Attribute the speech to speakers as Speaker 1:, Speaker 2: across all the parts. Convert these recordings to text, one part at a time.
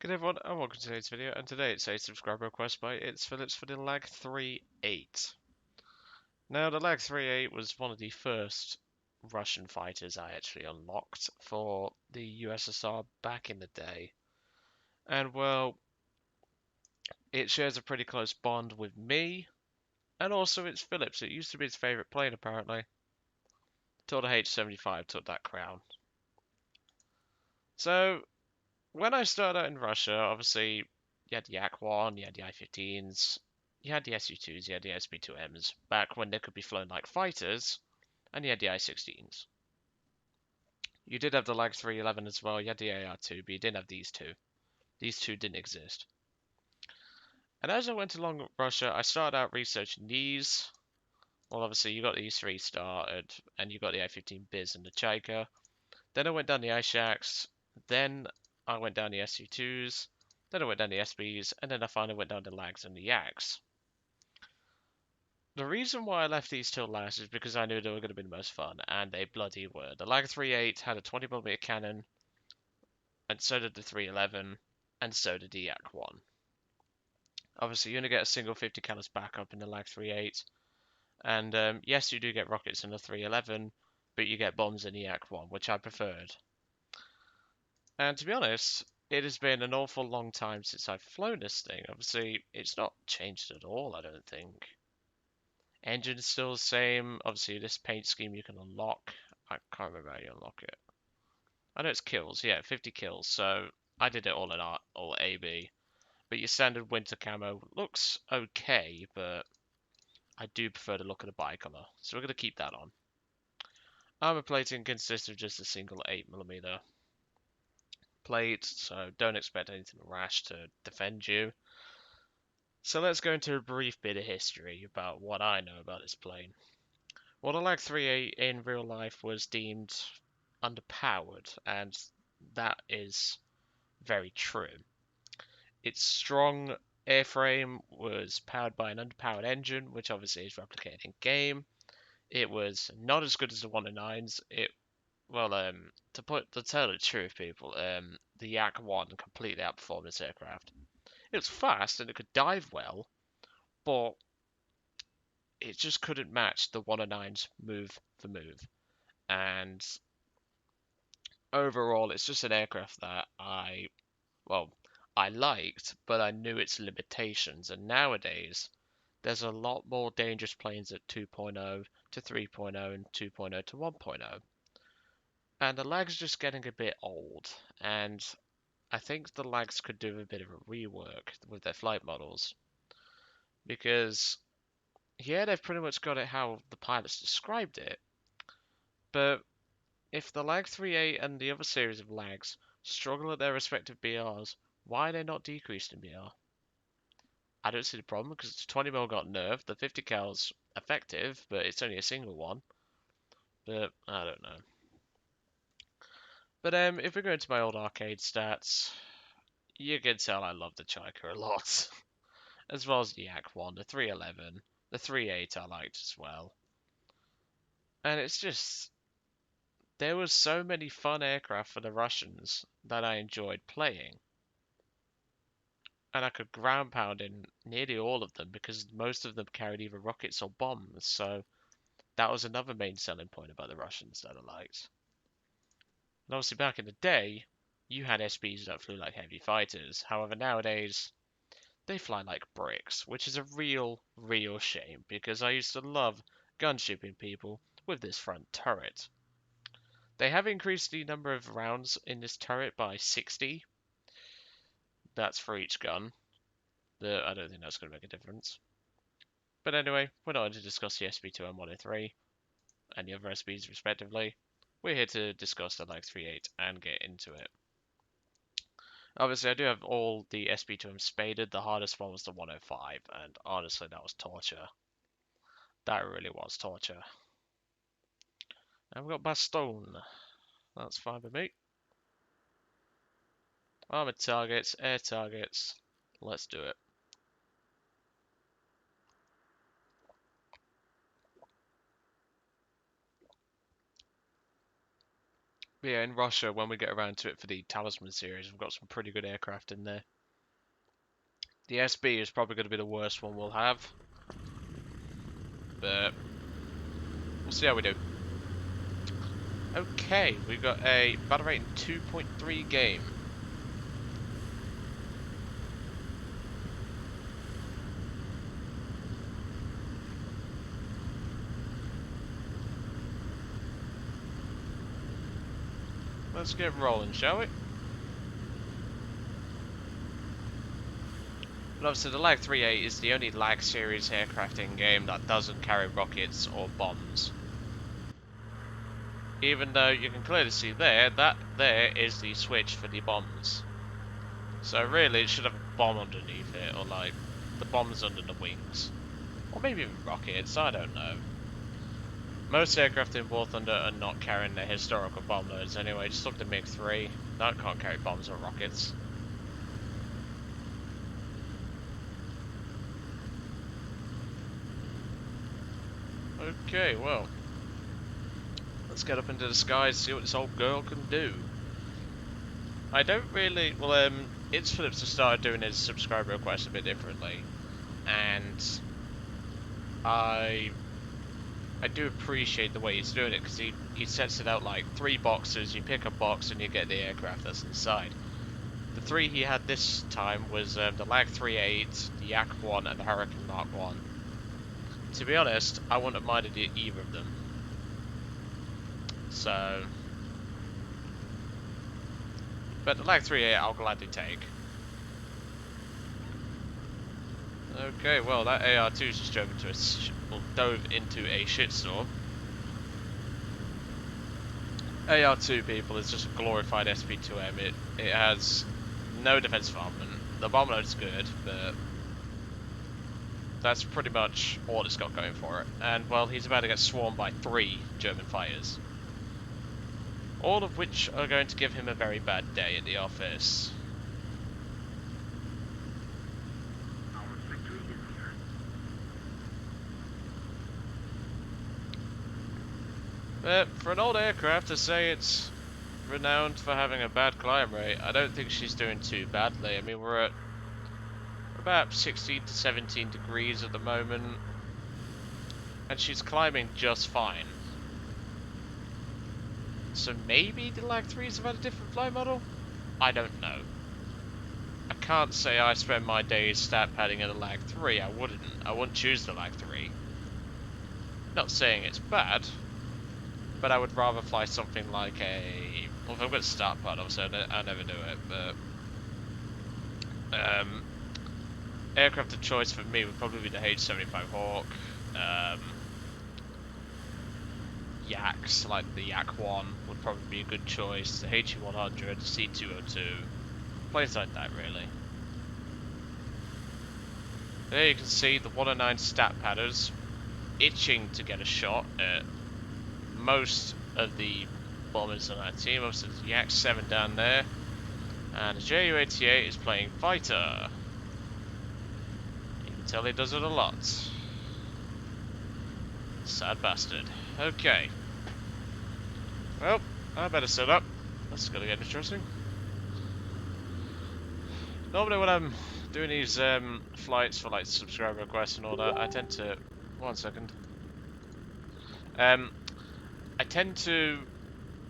Speaker 1: Good everyone, and welcome to today's video, and today it's a subscriber request by ItsFilips for the LaGG 3.8. Now, the LaGG 3.8 was one of the first Russian fighters I actually unlocked for the USSR back in the day. And well, it shares a pretty close bond with me, and also ItsFilips. It used to be his favourite plane apparently, till the H-75 took that crown. So, when I started out in Russia, obviously, you had the Yak-1, you had the I-15s, you had the Su-2s, you had the SB-2Ms, back when they could be flown like fighters, and you had the I-16s. You did have the LaGG 311 as well, you had the AR-2, but you didn't have these two. These two didn't exist. And as I went along Russia, I started out researching these. Well, obviously, you got these three started, and you got the I-15 Biz and the Chaika. Then I went down the iShacks, then I went down the Su-2s, then I went down the SBs, and then I finally went down the LaGGs and the Yaks. The reason why I left these till last is because I knew they were going to be the most fun, and they bloody were. The LaGG 3.8 had a 20mm cannon, and so did the 311, and so did the Yak-1. Obviously, you only get a single 50 caliber backup in the LaGG 3.8, and yes, you do get rockets in the 311, but you get bombs in the Yak-1, which I preferred. And to be honest, it has been an awful long time since I've flown this thing. Obviously, it's not changed at all, I don't think. Engine's still the same. Obviously, this paint scheme you can unlock. I can't remember how you unlock it. I know it's kills, yeah, 50 kills. So I did it all in art, all AB. But your standard winter camo looks okay, but I do prefer the look of the bicolor. So we're going to keep that on. Armor plating consists of just a single 8mm plate, so don't expect anything rash to defend you. So let's go into a brief bit of history about what I know about this plane. Well, the LaGG 3.8 in real life was deemed underpowered, and that is very true. Its strong airframe was powered by an underpowered engine, which obviously is replicated in game. It was not as good as the 109s. To tell the truth, people, the Yak-1 completely outperformed this aircraft. It was fast and it could dive well, but it just couldn't match the 109's move for move. And overall, it's just an aircraft that I liked, but I knew its limitations. And nowadays, there's a lot more dangerous planes at 2.0 to 3.0 and 2.0 to 1.0. And the LaGG's just getting a bit old. And I think the LaGGs could do a bit of a rework with their flight models. Because, yeah, they've pretty much got it how the pilots described it. But if the LaGG 3.8 and the other series of LaGGs struggle at their respective BRs, why are they not decreased in BR? I don't see the problem because the 20mm got nerfed. The 50 cal's effective, but it's only a single one. But I don't know. But if we go into my old arcade stats, you can tell I love the Chaika a lot, as well as the Yak-1, the 311, the 3.8 I liked as well. And it's just there was so many fun aircraft for the Russians that I enjoyed playing. And I could ground pound in nearly all of them because most of them carried either rockets or bombs, so that was another main selling point about the Russians that I liked. And obviously back in the day, you had SBs that flew like heavy fighters. However, nowadays, they fly like bricks, which is a real shame because I used to love gun-shipping people with this front turret. They have increased the number of rounds in this turret by 60. That's for each gun. I don't think that's going to make a difference. But anyway, we're not going to discuss the SB2 and 103 and the other SBs respectively. We're here to discuss the LaGG 3.8 and get into it. Obviously, I do have all the SB2M spaded. The hardest one was the 105, and honestly, that was torture. That really was torture. And we've got Bastogne. That's fine with me. Armored targets, air targets. Let's do it. Yeah, in Russia, when we get around to it for the Talisman series, we've got some pretty good aircraft in there. The SB is probably going to be the worst one we'll have, but we'll see how we do. Okay, we've got a battle rating 2.3 game. Let's get rolling, shall we? But obviously the LaGG 3.8 is the only LaGG series aircraft in game that doesn't carry rockets or bombs. Even though you can clearly see there, that there is the switch for the bombs. So really it should have a bomb underneath it, or like the bombs under the wings. Or maybe even rockets, I don't know. Most aircraft in War Thunder are not carrying their historical bomb loads anyway, just look at the MiG-3. That can't carry bombs or rockets. Okay, well. Let's get up into the skies, see what this old girl can do. I don't really... Well, ItsFilips has started doing his subscriber requests a bit differently. And I do appreciate the way he's doing it, because he sets it out like 3 boxes, you pick a box and you get the aircraft that's inside. The 3 he had this time was the LaGG 3.8, the Yak 1 and the Hurricane Mark 1. To be honest, I wouldn't have minded either of them. So... But the LaGG 3.8 I'll gladly take. Okay, well that AR2's just dove into a shitstorm. AR2, people, is just a glorified SP2M. It has no defensive armament. The bomb load's good, but that's pretty much all it's got going for it. And, well, he's about to get swarmed by 3 German fighters. All of which are going to give him a very bad day at the office. But for an old aircraft to say it's renowned for having a bad climb rate, I don't think she's doing too badly. I mean, we're at about 16 to 17 degrees at the moment, and she's climbing just fine. So maybe the LaGG 3s have had a different flight model? I don't know. I can't say I spend my days stat padding in a LaGG 3. I wouldn't choose the LaGG 3. Not saying it's bad, but I would rather fly something like a... Well, if I've got start pad, obviously I never do it, but... aircraft of choice for me would probably be the H-75 Hawk. Yaks, like the Yak 1, would probably be a good choice. The HE-100, the C-202, planes like that, really. There you can see the 109 stat padders itching to get a shot at most of the bombers on that team. Obviously, there's the Yak 7 down there, and the Ju-88 is playing fighter. You can tell he does it a lot. Sad bastard. Okay. Well, I better set up. That's gonna get interesting. Normally when I'm doing these flights for like subscriber requests and all that, I tend to... One second. I tend to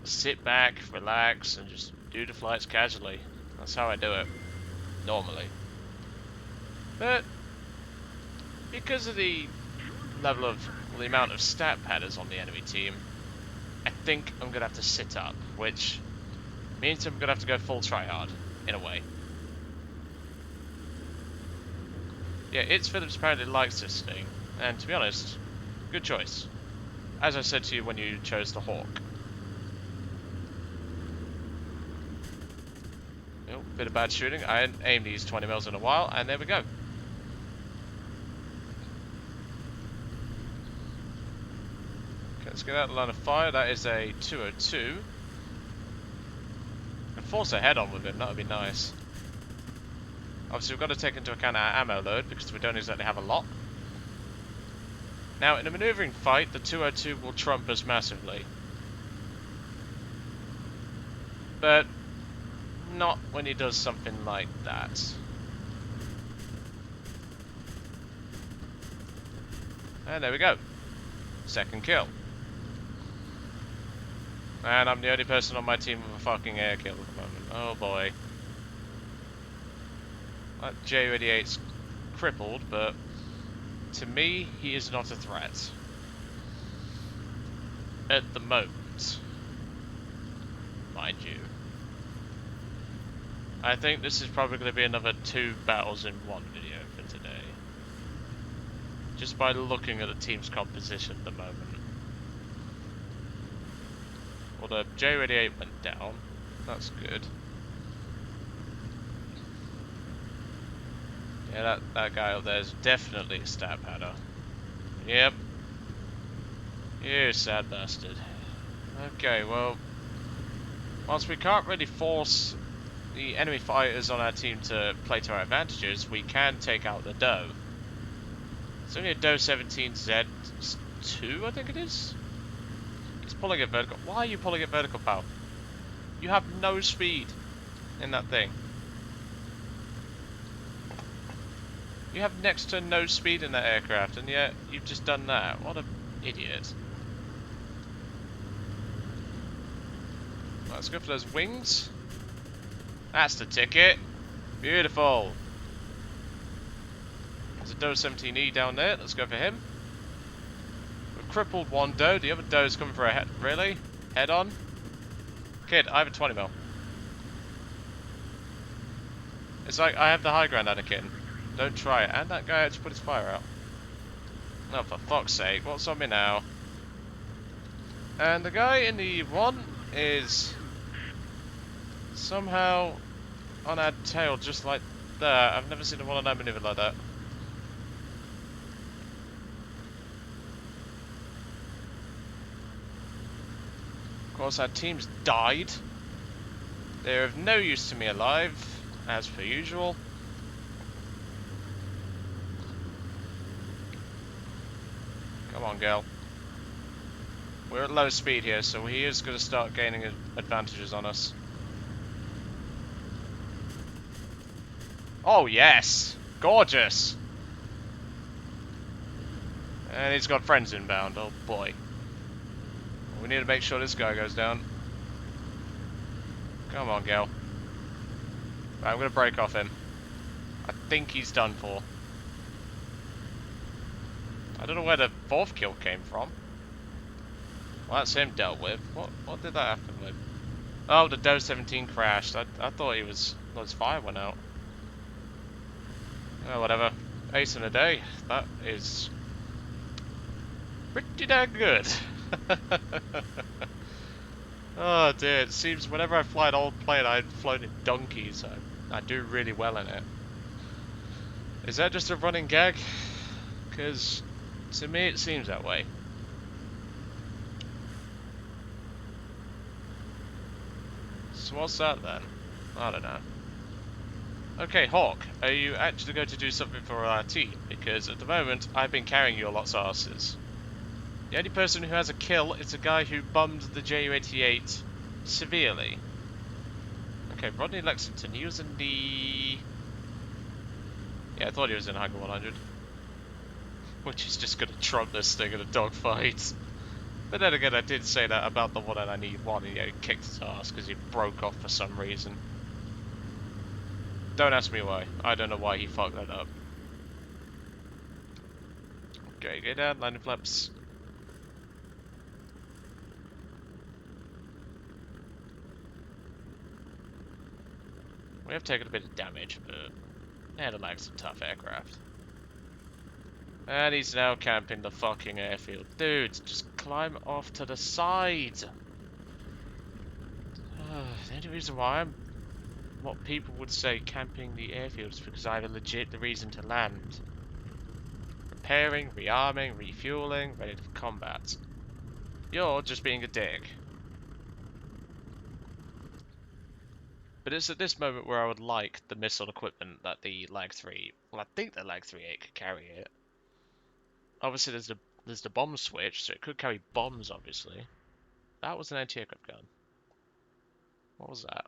Speaker 1: sit back, relax, and just do the flights casually. That's how I do it. Normally. But because of the level of... Well, the amount of stat padders on the enemy team, I think I'm going to have to sit up, which means I'm going to have to go full tryhard, in a way. Yeah, ItsFilips apparently likes this thing, and to be honest, good choice. As I said to you when you chose the Hawk. Oh, bit of bad shooting. I hadn't aimed these 20 mils in a while, and there we go. Let's get out the line of fire. That is a 202. And force a head on with him, that would be nice. Obviously we've got to take into account our ammo load because we don't exactly have a lot. Now in a maneuvering fight, the 202 will trump us massively. But not when he does something like that. And there we go. Second kill. And I'm the only person on my team with a fucking air kill at the moment. Oh boy. That J-88's crippled, but to me, he is not a threat. At the moment. Mind you. I think this is probably going to be another 2 battles in 1 video for today. Just by looking at the team's composition at the moment. Well, the J-88 went down. That's good. Yeah, that guy up there is definitely a stat padder. Yep. You sad bastard. Okay, well, whilst we can't really force the enemy fighters on our team to play to our advantages, we can take out the Doe. It's only a Doe 17Z2, I think it is? He's pulling it vertical. Why are you pulling it vertical, pal? You have no speed in that thing. You have next to no speed in that aircraft, and yet you've just done that. What an idiot. Let's go for those wings. That's the ticket. Beautiful. There's a Doe 17E down there. Let's go for him. We've crippled one Doe. The other Doe's coming for a head. Really? Head on? Kid, I have a 20mm. It's like I have the high ground, Anakin. Don't try it. And that guy had to put his fire out. Oh, for fuck's sake. What's on me now? And the guy in the one is somehow on our tail just like that. I've never seen a one-on-nine maneuver like that. Of course, our team's died. They're of no use to me alive, as per usual. Come on, girl. We're at low speed here, so he is going to start gaining advantages on us. Oh, yes! Gorgeous! And he's got friends inbound. Oh, boy. We need to make sure this guy goes down. Come on, girl. Right, I'm going to break off him. I think he's done for. I don't know where the 4th kill came from. Well, that's him dealt with. What did that happen with? Oh, the Doe 17 crashed. I thought his fire went out. Oh, whatever. Ace in a day. That is pretty damn good. Oh dear, it seems whenever I fly an old plane, I've flown in donkeys. I do really well in it. Is that just a running gag? Because to me it seems that way. So what's that then? I don't know. Okay, Hawk, are you actually going to do something for our team? Because at the moment, I've been carrying your lot's asses. The only person who has a kill is a guy who bummed the Ju-88 severely. Okay, Rodney Lexington, he was in the... Yeah, I thought he was in Hangar 100. Which is just going to trump this thing in a dogfight. But then again, I did say that about the one and I need one, and he kicked his ass because he broke off for some reason. Don't ask me why. I don't know why he fucked that up. Okay, go down, landing flaps. We have taken a bit of damage, but they're like some tough aircraft. And he's now camping the fucking airfield. Dude, just climb off to the side. The only reason why I'm what people would say camping the airfield is because I have a legit reason to land. Repairing, rearming, refueling, ready for combat. You're just being a dick. But it's at this moment where I would like the missile equipment that the LaGG 3... Well, I think the LaGG 3A could carry it. Obviously, there's the bomb switch, so it could carry bombs, obviously. That was an anti-aircraft gun. What was that?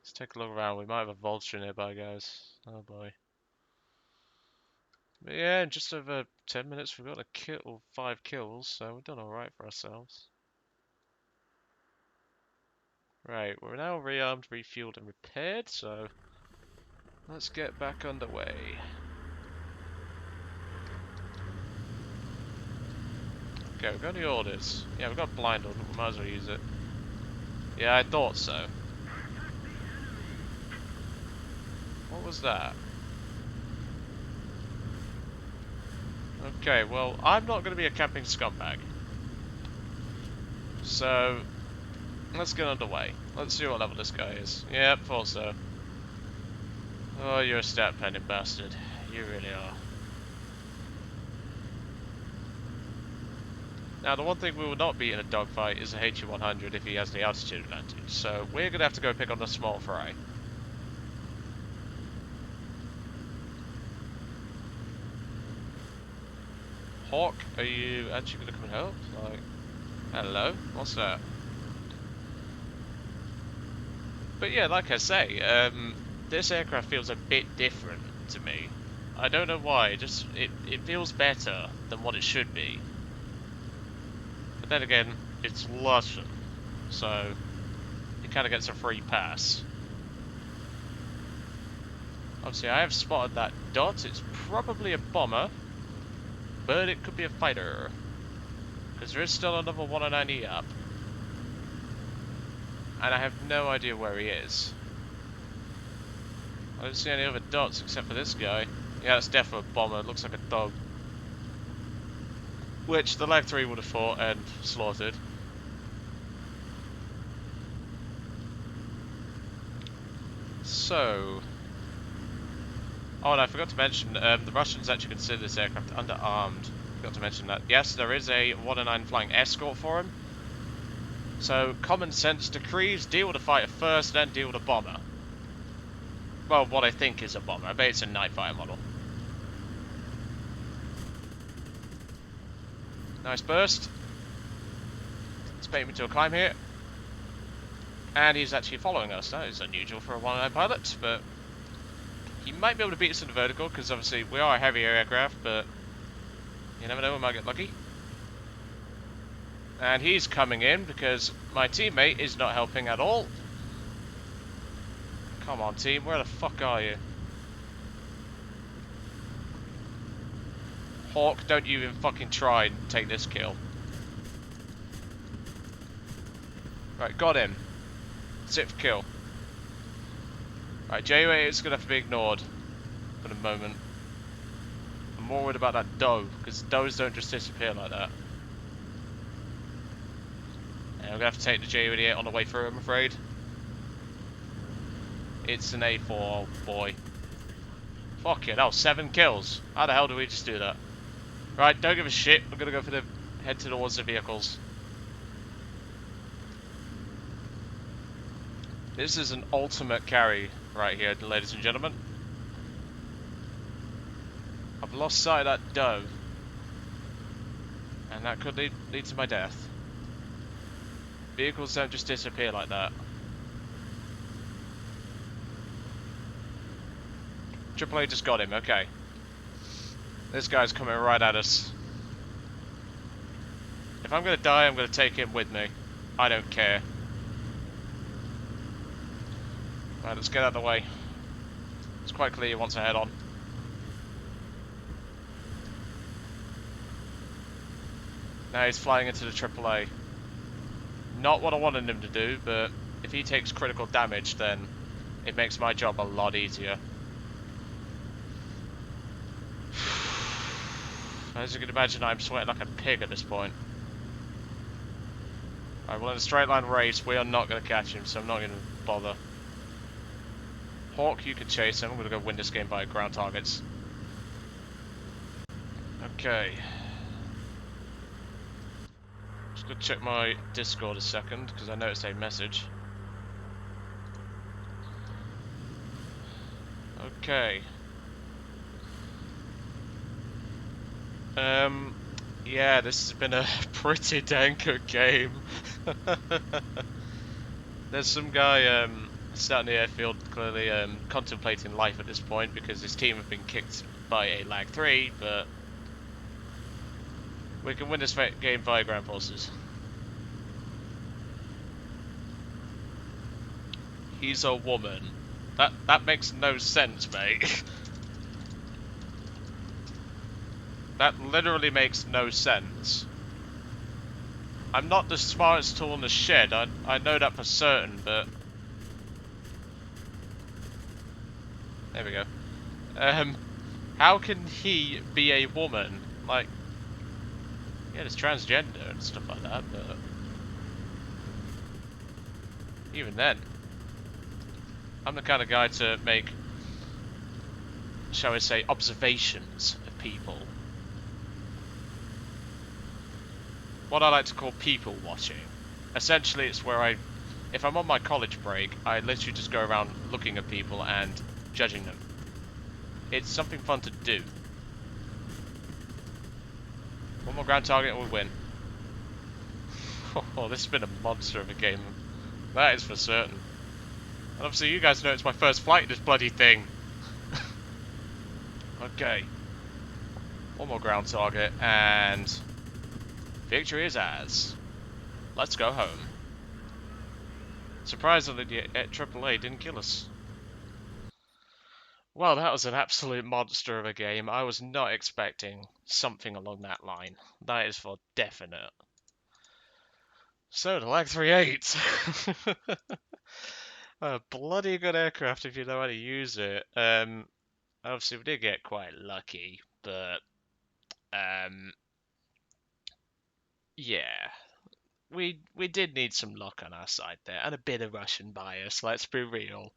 Speaker 1: Let's take a look around. We might have a vulture nearby, guys. Oh boy. But yeah, in just over 10 minutes we've got a kill, 5 kills, so we've done alright for ourselves. Right, we're now rearmed, refueled and repaired, so let's get back underway. Okay, we've got any orders? Yeah, we've got a blind order, we might as well use it. Yeah, I thought so. What was that? Okay, well, I'm not going to be a camping scumbag. So, let's get underway. Let's see what level this guy is. Yep, thought so. Oh, you're a stat pending bastard. You really are. Now, the one thing we will not beat in a dogfight is a HE-100 if he has the altitude advantage, so we're going to have to go pick on the small fry. Hawk, are you actually going to come and help? Like, hello? What's that? But yeah, like I say, this aircraft feels a bit different to me. I don't know why, it feels better than what it should be. But then again, it's Russian, so it kind of gets a free pass. Obviously, I have spotted that dot. It's probably a bomber, but it could be a fighter, because there is still another 109E up. And I have no idea where he is. I don't see any other dots except for this guy. Yeah, that's definitely a bomber. It looks like a dog. Which the Lag 3 would have fought and slaughtered. So... Oh, and I forgot to mention, the Russians actually consider this aircraft underarmed. Forgot to mention that. Yes, there is a 109 flying escort for him. So, common sense decrees, deal with the fighter first, then deal with the bomber. Well, what I think is a bomber. I bet it's a night fighter model. Nice burst. Let's bait me to a climb here. And he's actually following us. That is unusual for a 109 pilot, but he might be able to beat us in the vertical, because obviously we are a heavier aircraft, but you never know, we might get lucky. And he's coming in because my teammate is not helping at all. Come on, team, where the fuck are you? Hawk, don't you even fucking try and take this kill. Right, got him. 6th kill. Right, J-Way is going to have to be ignored for the moment. I'm more worried about that doe, because does don't just disappear like that. And I'm going to have to take the J-88 on the way through, I'm afraid. It's an A4, oh boy. Fuck it, that was 7 kills. How the hell do we just do that? Right, don't give a shit. We're going to go for the head towards the vehicles. This is an ultimate carry right here, ladies and gentlemen. I've lost sight of that doe. And that could lead to my death. Vehicles don't just disappear like that. AAA just got him, okay. This guy's coming right at us. If I'm gonna die, I'm gonna take him with me. I don't care. Right, let's get out of the way. It's quite clear he wants a head on. Now he's flying into the AAA. Not what I wanted him to do, but if he takes critical damage, then it makes my job a lot easier. As you can imagine, I'm sweating like a pig at this point. Alright, well in a straight line race, we are not going to catch him, so I'm not going to bother. Hawk, you can chase him. I'm going to go win this game by ground targets. Okay. Just going to check my Discord a second, because I noticed a message. Okay. Yeah, this has been a pretty dang good game. There's some guy sat in the airfield clearly contemplating life at this point because his team have been kicked by a lag 3, but we can win this game via ground forces. He's a woman. That makes no sense, mate. That literally makes no sense. I'm not the smartest tool in the shed, I know that for certain, but... There we go. How can he be a woman? Like, yeah, there's transgender and stuff like that, but... Even then, I'm the kind of guy to make, shall we say, observations of people. What I like to call people watching. Essentially, it's where if I'm on my college break, I literally just go around looking at people and judging them. It's something fun to do. One more ground target and we win. Oh, this has been a monster of a game. That is for certain. And obviously you guys know it's my first flight in this bloody thing. Okay. One more ground target and victory is ours. Let's go home. Surprisingly, the AAA didn't kill us. Well, that was an absolute monster of a game. I was not expecting something along that line. That is for definite. So, the LaGG 3.8. A bloody good aircraft if you know how to use it. Obviously, we did get quite lucky, but yeah, we did need some luck on our side there, and a bit of Russian bias. Let's be real,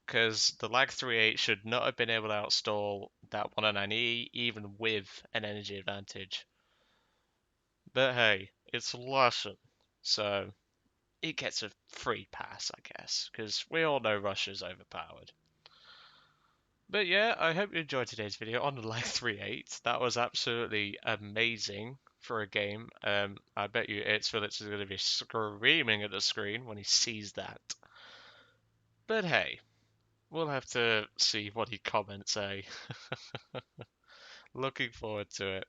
Speaker 1: because the LaGG 3.8 should not have been able to outstall that 109E even with an energy advantage. But hey, it's Russian, so it gets a free pass, I guess, because we all know Russia's overpowered. But yeah, I hope you enjoyed today's video on the LaGG 3.8. That was absolutely amazing for a game. I bet you ItsFilips is going to be screaming at the screen when he sees that. But hey, we'll have to see what he comments, eh? Looking forward to it.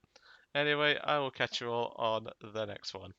Speaker 1: Anyway, I will catch you all on the next one.